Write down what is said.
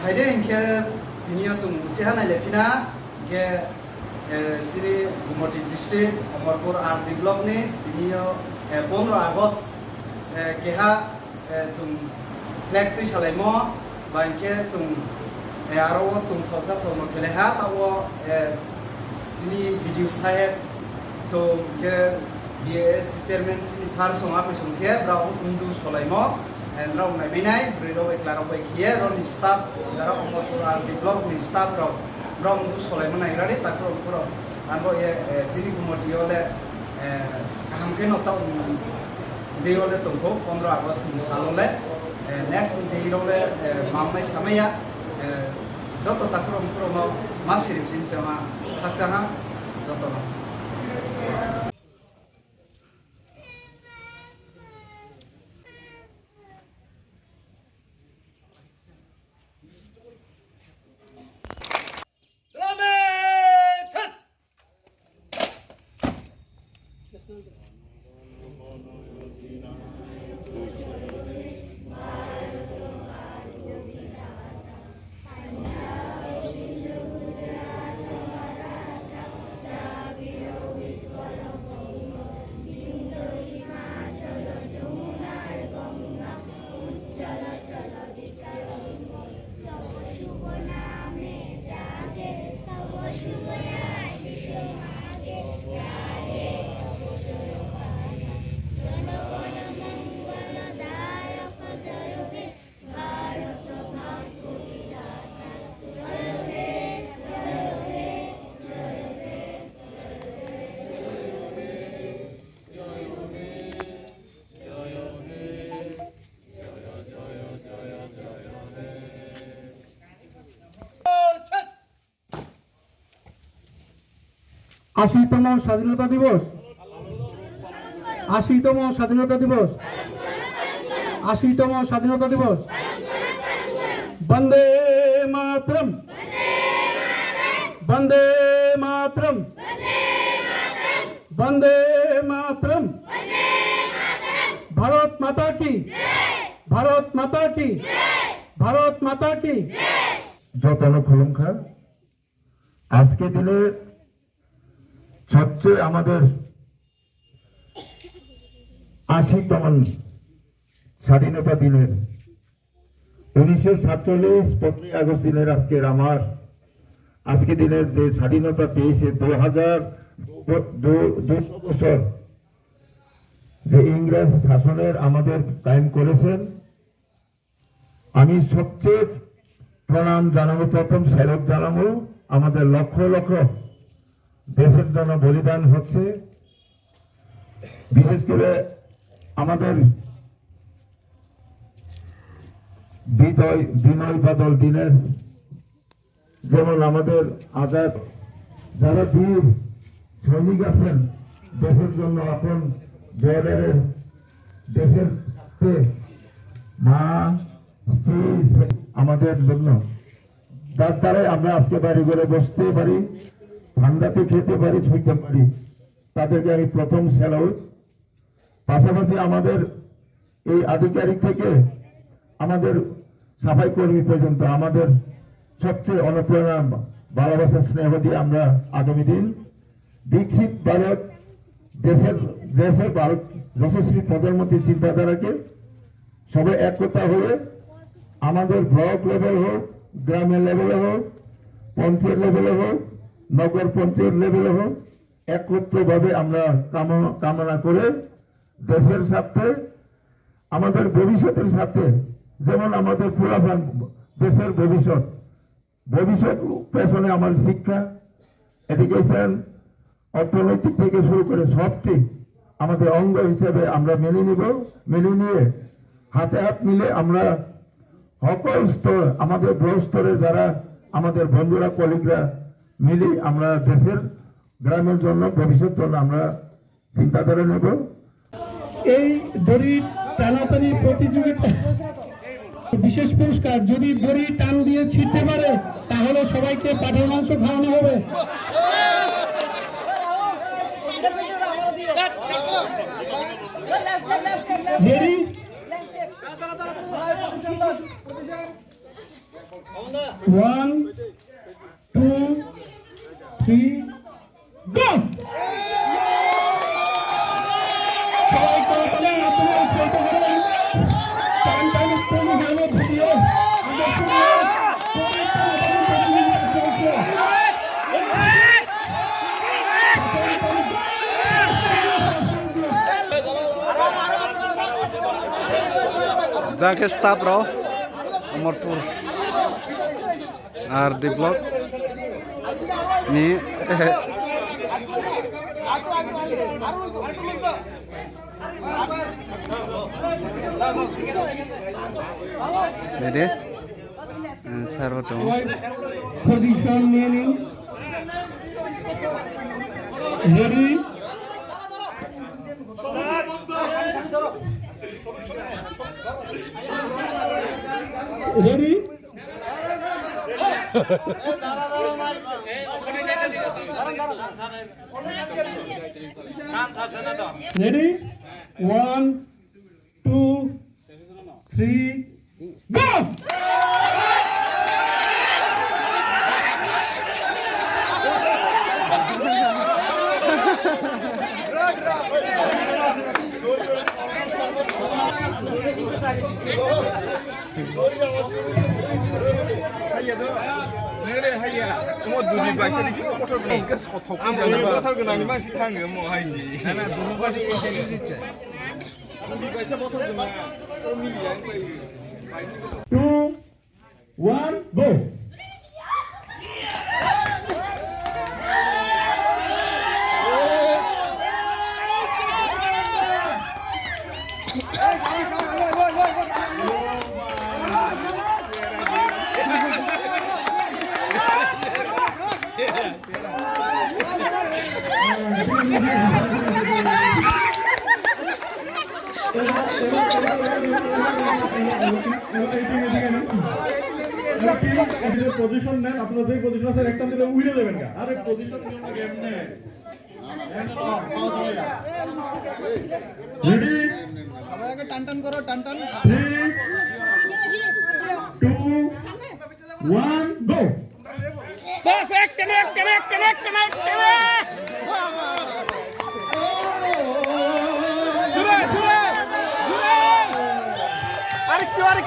ফাইদে ইনকে তিনিও চুং সিহানাই লেফিনা ইনকে চিনি গুমটি district Amarpur RD block নি তিনিও 15 আগস্ট কেহা চুং ফ্ল্যাগ তুই সালাইমো বা ইনকে চুং আরো তুং থাউজা থাউনো খেলেহা তাও চিনি ভিডিও সাহেব সো ইনকে বিএস চেয়ারম্যান চিনি সার সঙ্গা ফেসংকে ব্রাউ উন্দু সালাইমো রাও নাইবিনাই ব্রেরো একলারো বাইখিয়ে রনি স্টাফ যারা অমরপুর আরডি ব্লক নি স্টাফ রাও ব্রাউ উন্দু সালাইমো নাইরাডি তাকো পুরো আনবো চিনি গুমটি হলে কাহামকে নতা day ole tongko 15 August ni salole next day ole mamai samaya joto takrom krono masirip sinchama khaksana joto na আশিতম স্বাধীনতা দিবস 80তম স্বাধীনতা দিবস 80তম স্বাধীনতা দিবস বন্দে মাতরম বন্দে মাতরম বন্দে মাতরম ভারত মাতা কি ভারত মাতা কি ভারত মাতা কি যতন খলঙ্কা আজকে দিনে সবচেয়ে আমাদের 80তম স্বাধীনতা দিনের 1947 15 আগস্ট দিনের আজকের আমার আজকে দিনের যে স্বাধীনতা পেয়েছে 2200 বছর যে ইংরেজ শাসনের আমাদের কায়েম করেছেন আমি সবচেয়ে প্রণাম জানাবো প্রথম স্মারক জানাবো আমাদের লক্ষ লক্ষ দেশের জন্য বলিদান হচ্ছে বিশেষ করে আমাদের বিনয় বাদল দিনের যেমন আমাদের আজাদ যারা বীর সৈনিক আছেন দেশের জন্য আপন বর্ডারের দেশের মা স্ত্রী আমাদের জন্য তার দ্বারাই আমরা আজকে বাড়ি ঘরে বসতে পারি ঠান্ডাতে খেতে পারি ছুঁইতে পারি তাদেরকে আমি প্রথম স্যালুট পাশাপাশি আমাদের এই আধিকারিক থেকে আমাদের সাফাই কর্মী পর্যন্ত আমাদের সবচেয়ে অনুপ্রেরণা ভালোবাসা স্নেহ দিয়ে আমরা আগামী দিন বিকশিত ভারত দেশের ভারত যশস্বী প্রধানমন্ত্রীর চিন্তাধারাকে সবাই একতা হয়ে আমাদের ব্লক লেভেল হোক গ্রামের লেভেলে হোক পঞ্চায়েত লেভেলে হোক নগর পঞ্চায়েত লেভেলে হোক একত্রভাবে আমরা কামনা করে দেশের স্বার্থে আমাদের ভবিষ্যতের স্বার্থে যেমন আমাদের ফুলাফান দেশের ভবিষ্যৎ পেছনে আমার শিক্ষা এডুকেশন অর্থনৈতিক থেকে শুরু করে সবটি আমাদের অঙ্গ হিসেবে আমরা মেনে নিয়ে হাতে হাত মিলে আমরা সকল স্তর আমাদের ব্লক স্তরে যারা আমাদের বন্ধুরা কলিগরা মিলে আমরা দেশের গ্রামের জন্য ভবিষ্যৎ জন্য আমরা চিন্তাধারা নেব এই দড়ি টানাটানি প্রতিযোগিতা বিশেষ পুরস্কার যদি দড়ি টান দিয়ে ছিঁড়তে পারে তাহলে সবাইকে পাঠার মাংস খাওয়ানো হবে রেডি 1 2 3 go সবাই করবেন আপনারা ছোট করেন টান টান কোন জানো video Jaga stop bro, Umurpur RD Block ini jadi server dong position নিয়ে নিন ready ready ready 1 2 3 go नोरे हाया 뭐 누리 바이샤리 포털 그니까 서톡 포털 그나니만 시탄 거 뭐 하이지 나나 누르바디 에세리 진짜 누리 바이샤 포털 그나 미리야 2 1 go পজিশন নেন আপনারা যে পজিশন আছে একটা দিলে উইরে দেবেন না আরে পজিশন নিয়ে গেম নে রেডি সবাইকে টান টান করো টান টান 3 2 1 গো बस एक कनेक्ट कनेक्ट कनेक्ट कनेक्ट जुरे जुरे जुरे अरे क्यों आई